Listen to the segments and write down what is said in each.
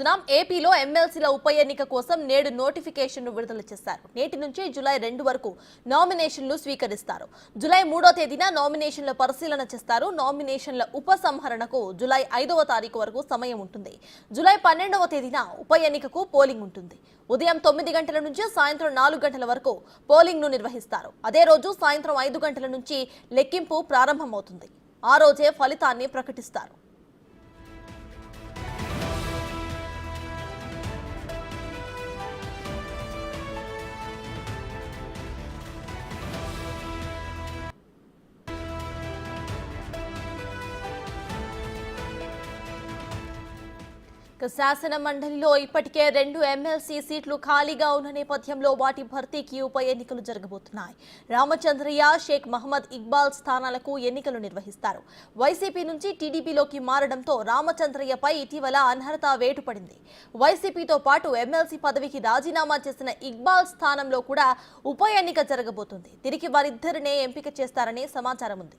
చూస్తున్నాం. ఏపీలో ఎమ్మెల్సీల ఉప ఎన్నిక కోసం నేడు నోటిఫికేషన్ విడుదల చేశారు. నేటి నుంచి జూలై 2 వరకు నామినేషన్లు స్వీకరిస్తారు. జూలై 3వ తేదీన నామినేషన్ల పరిశీలన చేస్తారు. నామినేషన్ల ఉపసంహరణకు జూలై 5వ తారీఖు వరకు సమయం ఉంటుంది. జూలై 12వ తేదీన ఉప ఎన్నికకు పోలింగ్ ఉంటుంది. ఉదయం 9 గంటల నుంచి సాయంత్రం 4 గంటల వరకు పోలింగ్ ను నిర్వహిస్తారు. అదే రోజు సాయంత్రం 5 గంటల నుంచి లెక్కింపు ప్రారంభమవుతుంది. ఆ రోజే ఫలితాన్ని ప్రకటిస్తారు. శాసన మండలిలో ఇప్పటికే 2 ఎమ్మెల్సీ సీట్లు ఖాళీగా ఉన్న నేపథ్యంలో వాటి భర్తీకి ఉప ఎన్నికలు జరగబోతున్నాయి. రామచంద్రయ్య, షేక్ మహమ్మద్ ఇక్బాల్ స్థానాలకు ఎన్నికలు నిర్వహిస్తారు. వైసీపీ నుంచి టీడీపీలోకి మారడంతో రామచంద్రయ్యపై ఇటీవల అనర్హత వేటు పడింది. వైసీపీతో పాటు ఎమ్మెల్సీ పదవికి రాజీనామా చేసిన ఇక్బాల్ స్థానంలో కూడా ఉప ఎన్నిక జరగబోతుంది. తిరిగి వారిద్దరినే ఎంపిక చేస్తారనే సమాచారం ఉంది.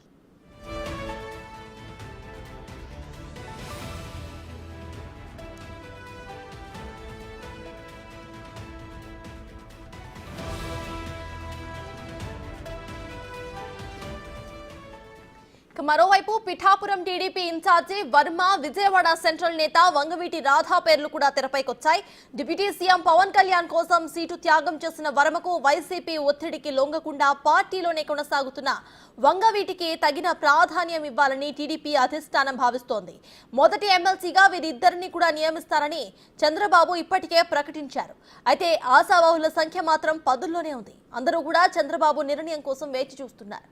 మరోవైపు Pithapuram TDP incharge Varma, Vijayawada central నేత వంగవీటి రాధా పేర్లు కూడా తెరపైకొచ్చాయి. డిప్యూటీ సీఎం పవన్ కళ్యాణ్ కోసం సీటు త్యాగం చేసిన వర్మకు వైసీపీ ఒత్తిడికి లొంగకుండా పార్టీలోనే కొనసాగుతున్న వంగవీటికి తగిన ప్రాధాన్యం ఇవ్వాలని టీడీపీ అధిష్టానం భావిస్తోంది. మొదటి ఎమ్మెల్సీగా వీరిద్దరిని కూడా నియమిస్తారని చంద్రబాబు ఇప్పటికే ప్రకటించారు. అయితే ఆశావాహుల సంఖ్య మాత్రం 10లోనే ఉంది. అందరూ కూడా చంద్రబాబు నిర్ణయం కోసం వేచి చూస్తున్నారు.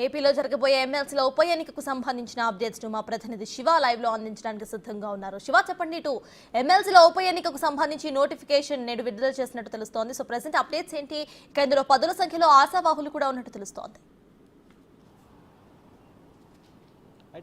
ఏపీలో జరగబోయే ఎమ్మెల్సీల ఉప ఎన్నికకు సంబంధించిన అప్డేట్స్ ను మా ప్రతినిధి శివ లైవ్ లో అందించడానికి సిద్ధంగా ఉన్నారు. శివ, చెప్పండి, ఇటు ఎమ్మెల్సీల ఉప ఎన్నికకు సంబంధించి నోటిఫికేషన్ నేడు విడుదల చేసినట్టు తెలుస్తోంది. సో ప్రెసెంట్ అప్డేట్స్ ఏంటి? ఇక ఇందులో 10ల సంఖ్యలో ఆశావాహులు కూడా ఉన్నట్టు తెలుస్తోంది.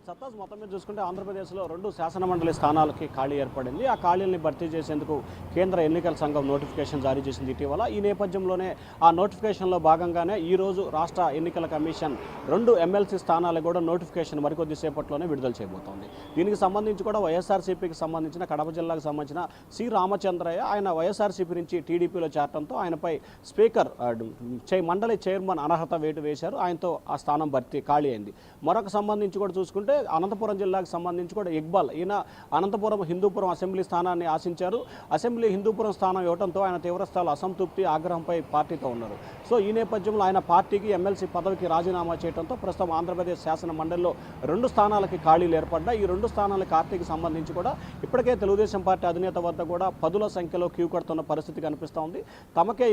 సత్తాజ్ మొత్తం మీద చూసుకుంటే ఆంధ్రప్రదేశ్లో 2 శాసనమండలి స్థానాలకి ఖాళీ ఏర్పడింది. ఆ ఖాళీల్ని భర్తీ చేసేందుకు కేంద్ర ఎన్నికల సంఘం నోటిఫికేషన్ జారీ చేసింది ఇటీవల. ఈ నేపథ్యంలోనే ఆ నోటిఫికేషన్లో భాగంగానే ఈరోజు రాష్ట్ర ఎన్నికల కమిషన్ 2 ఎమ్మెల్సీ స్థానాలకు కూడా నోటిఫికేషన్ మరికొద్దిసేపట్లోనే విడుదల చేయబోతోంది. దీనికి సంబంధించి కూడా వైఎస్ఆర్సీపీకి సంబంధించిన కడప జిల్లాకు సంబంధించిన సి రామచంద్రయ్య ఆయన వైఎస్ఆర్సీపీ నుంచి టీడీపీలో చేరడంతో ఆయనపై స్పీకర్ మండలి చైర్మన్ అనర్హత వేటు వేశారు. ఆయనతో ఆ స్థానం భర్తీ ఖాళీ అయింది. మరొక సంబంధించి కూడా చూసుకుంటే అనంతపురం జిల్లాకు సంబంధించి కూడా ఇక్బాల్ ఈయన అనంతపురం హిందూపురం అసెంబ్లీ స్థానాన్ని ఆశించారు. అసెంబ్లీ హిందూపురం స్థానం ఇవ్వడంతో ఆయన తీవ్రస్థాయిలో అసంతృప్తి, ఆగ్రహంపై పార్టీతో ఉన్నారు. సో ఈ నేపథ్యంలో ఆయన పార్టీకి ఎమ్మెల్సీ పదవికి రాజీనామా చేయడంతో ప్రస్తుతం ఆంధ్రప్రదేశ్ శాసన మండలిలో 2 స్థానాలకి ఖాళీలు ఏర్పడ్డాయి. ఈ 2 స్థానాల పార్టీకి సంబంధించి కూడా ఇప్పటికే తెలుగుదేశం పార్టీ అధినేత వద్ద కూడా 10ల సంఖ్యలో క్యూ కడుతున్న పరిస్థితి కనిపిస్తోంది. తమకే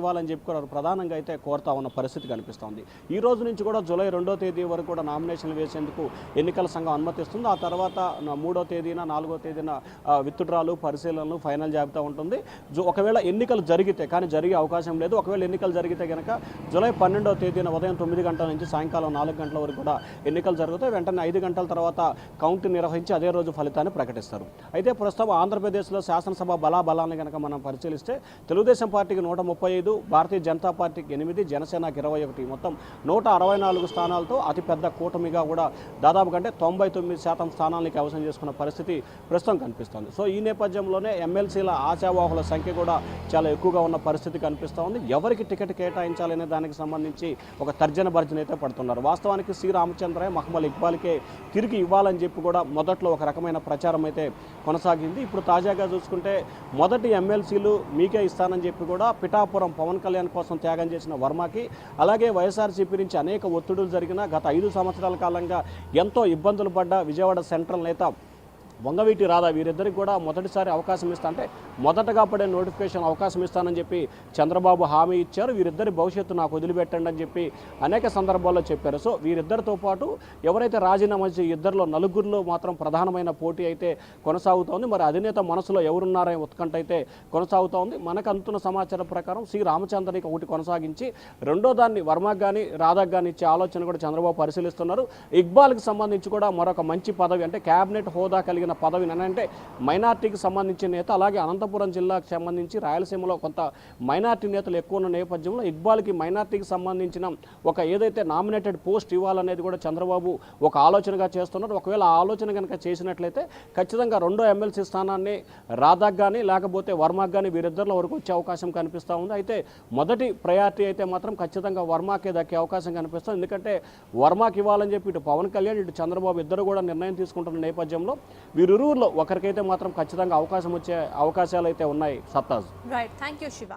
ఇవ్వాలని చెప్పి కూడా ప్రధానంగా అయితే కోరుతా ఉన్న పరిస్థితి కనిపిస్తోంది. ఈ రోజు నుంచి కూడా జూలై 2వ తేదీ వరకు కూడా నామినేషన్లు వేసేందుకు ఎన్నికల సంఘం అనుమతిస్తుంది. ఆ తర్వాత 3వ తేదీన 4వ తేదీన విత్డ్రాలు, పరిశీలనలు, ఫైనల్ జాబితా ఉంటుంది. ఒకవేళ ఎన్నికలు జరిగితే, కానీ జరిగే అవకాశం లేదు, ఒకవేళ ఎన్నికలు జరిగితే కనుక జూలై 12వ తేదీన ఉదయం 9 గంటల నుంచి సాయంకాలం 4 గంటల వరకు కూడా ఎన్నికలు జరుగుతాయి. వెంటనే 5 గంటల తర్వాత కౌంట్ నిర్వహించి అదే రోజు ఫలితాన్ని ప్రకటిస్తారు. అయితే ప్రస్తుతం ఆంధ్రప్రదేశ్లో శాసనసభ బలాన్ని కనుక మనం పరిశీలిస్తే తెలుగుదేశం పార్టీకి 135, భారతీయ జనతా పార్టీకి 8, జనసేనకి 21, మొత్తం 164 స్థానాలతో అతిపెద్ద కూటమిగా కూడా దాదాపు కంటే 99% స్థానాలకి అవసరం చేసుకున్న పరిస్థితి ప్రస్తుతం కనిపిస్తోంది. సో ఈ నేపథ్యంలోనే ఎమ్మెల్సీల ఆశావాహుల సంఖ్య కూడా చాలా ఎక్కువగా ఉన్న పరిస్థితి కనిపిస్తోంది. ఎవరికి టికెట్ కేటాయించాలనే దానికి సంబంధించి ఒక తర్జన భర్జన అయితే పడుతున్నారు. వాస్తవానికి సి రామచంద్రయ్య, మహమ్మద్ ఇక్బాల్కే తిరిగి ఇవ్వాలని చెప్పి కూడా మొదట్లో ఒక రకమైన ప్రచారం అయితే కొనసాగింది. ఇప్పుడు తాజాగా చూసుకుంటే మొదటి ఎమ్మెల్సీలు మీకే ఇస్తానని చెప్పి కూడా పిఠాపురం పవన్ కళ్యాణ్ కోసం త్యాగం చేసిన వర్మకి, అలాగే వైఎస్ఆర్సీపీ నుంచి అనేక ఒత్తిడులు జరిగిన గత 5 సంవత్సరాల కాలంగా ఎంతో ఇబ్బందులు పడ్డ విజయవాడ సెంట్రల్ నేత వంగవీటి రాధా వీరిద్దరికి కూడా మొదటిసారి అవకాశం ఇస్తా అంటే మొదటగా పడే నోటిఫికేషన్ అవకాశం ఇస్తానని చెప్పి చంద్రబాబు హామీ ఇచ్చారు. వీరిద్దరి భవిష్యత్తు నాకు వదిలిపెట్టండి అని చెప్పి అనేక సందర్భాల్లో చెప్పారు. సో వీరిద్దరితో పాటు ఎవరైతే రాజీనామా ఇద్దరిలో నలుగురిలో మాత్రం ప్రధానమైన పోటీ అయితే కొనసాగుతోంది. మరి అధినేత మనసులో ఎవరున్నారనే ఉత్కంఠ అయితే కొనసాగుతోంది. మనకు అందుతున్న సమాచారం ప్రకారం శ్రీ రామచంద్రని ఒకటి కొనసాగించి రెండో దాన్ని వర్మకు కానీ రాధాకు కానీ ఇచ్చే ఆలోచన కూడా చంద్రబాబు పరిశీలిస్తున్నారు. ఇక్బాల్కి సంబంధించి కూడా మరొక మంచి పదవి అంటే క్యాబినెట్ హోదా కలిగిన పదవి అంటే మైనార్టీకి సంబంధించిన నేత, అలాగే అనంతపురం జిల్లాకు సంబంధించి రాయలసీమలో కొంత మైనార్టీ నేతలు ఎక్కువ ఉన్న నేపథ్యంలో ఇక్బాల్కి మైనార్టీకి సంబంధించిన ఒక ఏదైతే నామినేటెడ్ పోస్ట్ ఇవ్వాలనేది కూడా చంద్రబాబు ఒక ఆలోచనగా చేస్తున్నారు. ఒకవేళ ఆ ఆలోచన కనుక చేసినట్లయితే ఖచ్చితంగా రెండో ఎమ్మెల్సీ స్థానాన్ని రాధాకు కానీ లేకపోతే వర్మకు కానీ వీరిద్దరిలో వరకు వచ్చే అవకాశం కనిపిస్తూ ఉంది. అయితే మొదటి ప్రయారిటీ అయితే మాత్రం ఖచ్చితంగా వర్మకే దక్కే అవకాశం కనిపిస్తుంది. ఎందుకంటే వర్మకి ఇవ్వాలని చెప్పి ఇటు పవన్ కళ్యాణ్ ఇటు చంద్రబాబు ఇద్దరు కూడా నిర్ణయం తీసుకుంటున్న నేపథ్యంలో వీరిరువురిలో ఒకరికైతే మాత్రం ఖచ్చితంగా అవకాశం వచ్చే అవకాశాలు అయితే ఉన్నాయి. సత్తాజ్. Right, thank you Shiva.